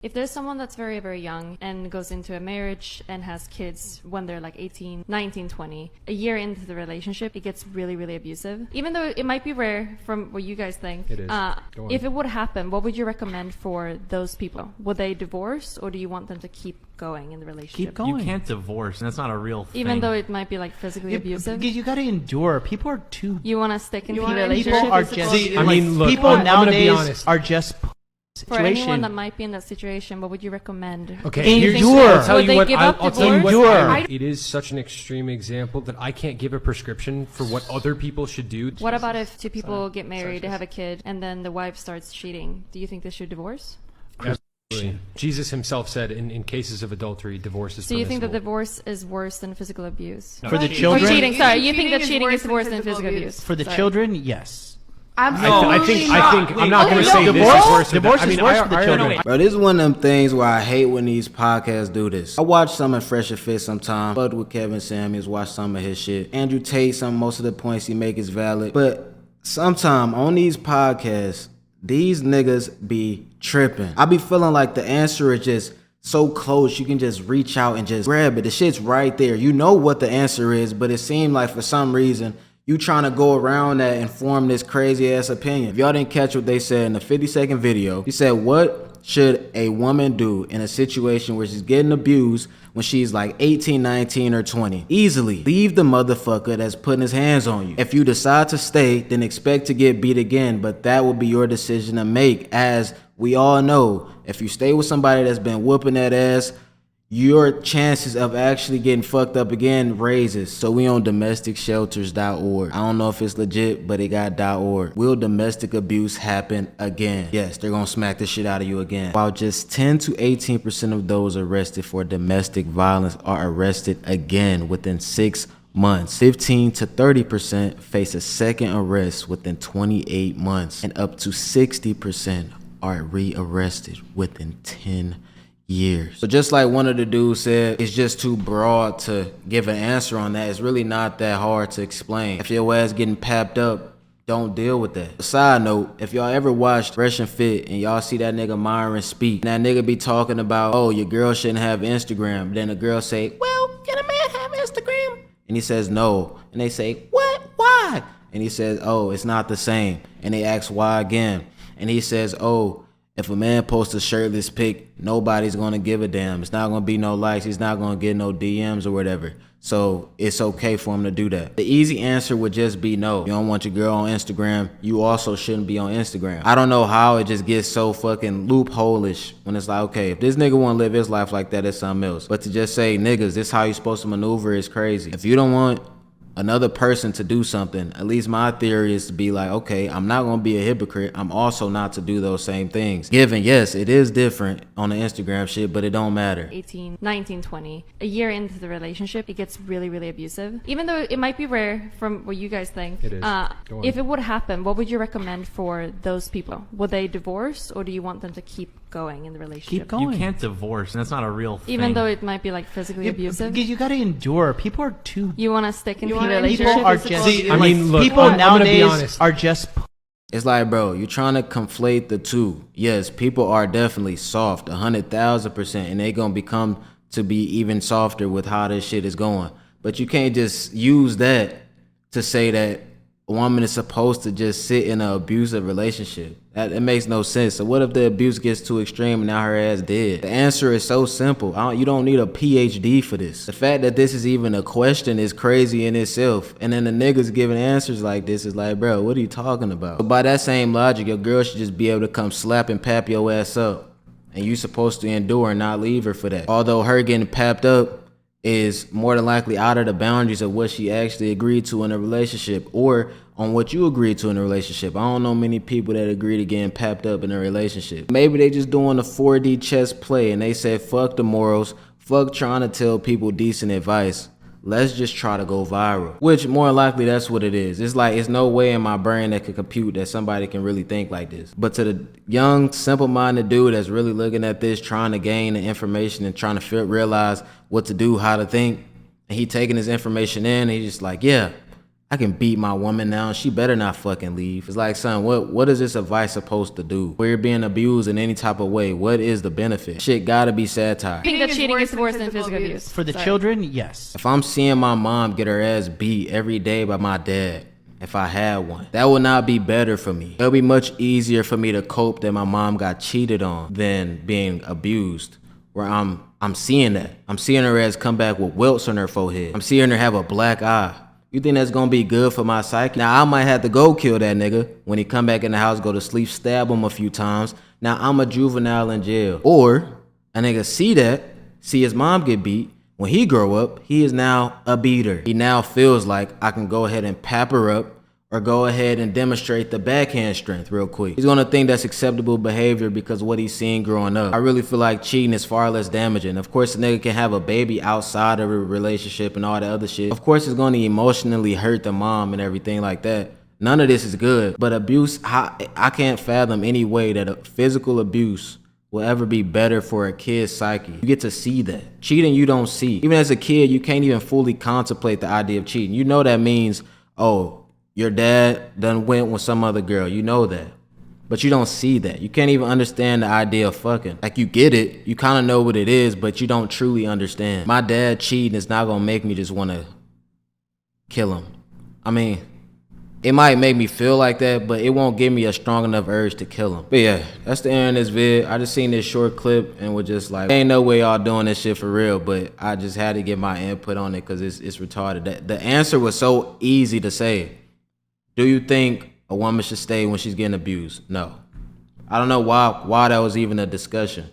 If there's someone that's very, very young and goes into a marriage and has kids when they're like 18, 19, 20, a year into the relationship, it gets really, really abusive. Even though it might be rare from what you guys think. It is. If it would happen, what would you recommend for those people? Would they divorce, or do you want them to keep going in the relationship? Keep going. You can't divorce, and that's not a real thing. Even though it might be like physically abusive? You got to endure. People are too... You want to stick in the People relationship? are just... I mean, look, people I'm gonna be nowadays honest. are just... For anyone that might be in that situation, what would you recommend? Okay, Endure. I'll tell Would you they what. give I'll, up I'll tell you what. divorce? It is such an extreme example that I can't give a prescription for what other people should do. What about if two people get married, they have a kid, and then the wife starts cheating? Do you think they should divorce? Absolutely. Jesus himself said in cases of adultery, divorce is So you think that permissible. divorce is worse than physical abuse? For the Or children? cheating, sorry. You think that Cheating cheating is worse than physical abuse? For the Sorry. children, yes. Absolutely I think I'm not going to say Divorce- this is worse. divorce I mean, is worse for the children. Bro, this is one of them things where I hate when these podcasts do this. I watch some of Fresh and Fit sometimes. Fucked with Kevin Samuels, watch some of his shit. Andrew Tate, most of the points he make is valid. But sometime on these podcasts, these niggas be tripping. I be feeling like the answer is just so close, you can just reach out and just grab it. The shit's right there. You know what the answer is, but it seemed like for some reason, you trying to go around that and form this crazy ass opinion. If y'all didn't catch what they said in the 50-second video, he said, what should a woman do in a situation where she's getting abused when she's like 18, 19, or 20? Easily leave the motherfucker that's putting his hands on you. If you decide to stay, then expect to get beat again, but that will be your decision to make. As we all know, if you stay with somebody that's been whooping that ass, your chances of actually getting fucked up again raises. So we on domesticshelters.org. I don't know if it's legit, but it got .org. Will domestic abuse happen again? Yes, they're gonna smack the shit out of you again. While just 10 to 18% of those arrested for domestic violence are arrested again within 6 months. 15 to 30% face a second arrest within 28 months, and up to 60% are re-arrested within 10 years. So just like one of the dudes said, it's just too broad to give an answer on that. It's really not that hard to explain. If your ass getting papped up, don't deal with that. Side note, if y'all ever watched Fresh and Fit and y'all see that nigga Myron speak, and that nigga be talking about, oh, your girl shouldn't have Instagram. Then the girl say, well, can a man have Instagram? And he says no. And they say, what? Why? And he says, oh, it's not the same. And they ask why again. And he says, oh, if a man posts a shirtless pic, nobody's gonna give a damn. It's not gonna be no likes. He's not gonna get no DMs or whatever. So it's okay for him to do that. The easy answer would just be no. You don't want your girl on Instagram. You also shouldn't be on Instagram. I don't know how it just gets so fucking loophole-ish when it's like, okay, if this nigga wanna live his life like that, it's something else. But to just say, niggas, this how you supposed to maneuver is crazy. If you don't want another person to do something, at least my theory is to be like, okay, I'm not gonna be a hypocrite. I'm also not to do those same things. Given, yes, it is different on the Instagram shit, but it don't matter. 18, 19, 20, a year into the relationship, it gets really, really abusive. Even though it might be rare from what you guys think. It is. Go on. If it would happen, what would you recommend for those people? Would they divorce, or do you want them to keep going in the relationship? Keep going. You can't divorce, and that's not a real thing. Even though it might be like physically abusive? You got to endure. People are too... You want to stick in the wanna- relationship? People are physical just... abuse? I mean, look, people I'm gonna be nowadays honest. are just... It's like, bro, you're trying to conflate the two. Yes, people are definitely soft, 100,000%, and they gonna become to be even softer with how this shit is going. But you can't just use that to say that a woman is supposed to just sit in an abusive relationship. It makes no sense. So what if the abuse gets too extreme and now her ass dead? The answer is so simple. You don't need a PhD for this. The fact that this is even a question is crazy in itself. And then the niggas giving answers like this is like, bro, what are you talking about? But by that same logic, your girl should just be able to come slap and pap your ass up. And you supposed to endure and not leave her for that. Although her getting papped up is more than likely out of the boundaries of what she actually agreed to in a relationship, or on what you agreed to in a relationship. I don't know many people that agree to getting papped up in a relationship. Maybe they just doing a 4D chess play and they said, fuck the morals, fuck trying to tell people decent advice. Let's just try to go viral. Which more than likely that's what it is. It's like, it's no way in my brain that could compute that somebody can really think like this. But to the young, simple-minded dude that's really looking at this, trying to gain the information and trying to realize what to do, how to think, and he taking his information in, and he's just like, yeah, I can beat my woman now. She better not fucking leave. It's like, son, what is this advice supposed to do? Where you're being abused in any type of way, what is the benefit? Shit gotta be satire. I think that cheating is worse than physical abuse. For the children, yes. If I'm seeing my mom get her ass beat every day by my dad, if I had one, that would not be better for me. It would be much easier for me to cope that my mom got cheated on than being abused. Where I'm seeing that. I'm seeing her ass come back with welts on her forehead. I'm seeing her have a black eye. You think that's gonna be good for my psyche? Now I might have to go kill that nigga when he come back in the house, go to sleep, stab him a few times. Now I'm a juvenile in jail. Or a nigga see his mom get beat. When he grow up, he is now a beater. He now feels like I can go ahead and pap her up or go ahead and demonstrate the backhand strength real quick. He's gonna think that's acceptable behavior because of what he's seen growing up. I really feel like cheating is far less damaging. Of course, a nigga can have a baby outside of a relationship and all that other shit. Of course, it's gonna emotionally hurt the mom and everything like that. None of this is good. But abuse, I can't fathom any way that a physical abuse will ever be better for a kid's psyche. You get to see that. Cheating, you don't see. Even as a kid, you can't even fully contemplate the idea of cheating. You know that means, oh, your dad done went with some other girl. You know that. But you don't see that. You can't even understand the idea of fucking. Like, you get it. You kind of know what it is, but you don't truly understand. My dad cheating is not going to make me just want to kill him. I mean, it might make me feel like that, but it won't give me a strong enough urge to kill him. But yeah, that's the end of this vid. I just seen this short clip and was just like, ain't no way y'all doing this shit for real, but I just had to get my input on it because it's retarded. The answer was so easy to say. Do you think a woman should stay when she's getting abused? No. I don't know why that was even a discussion.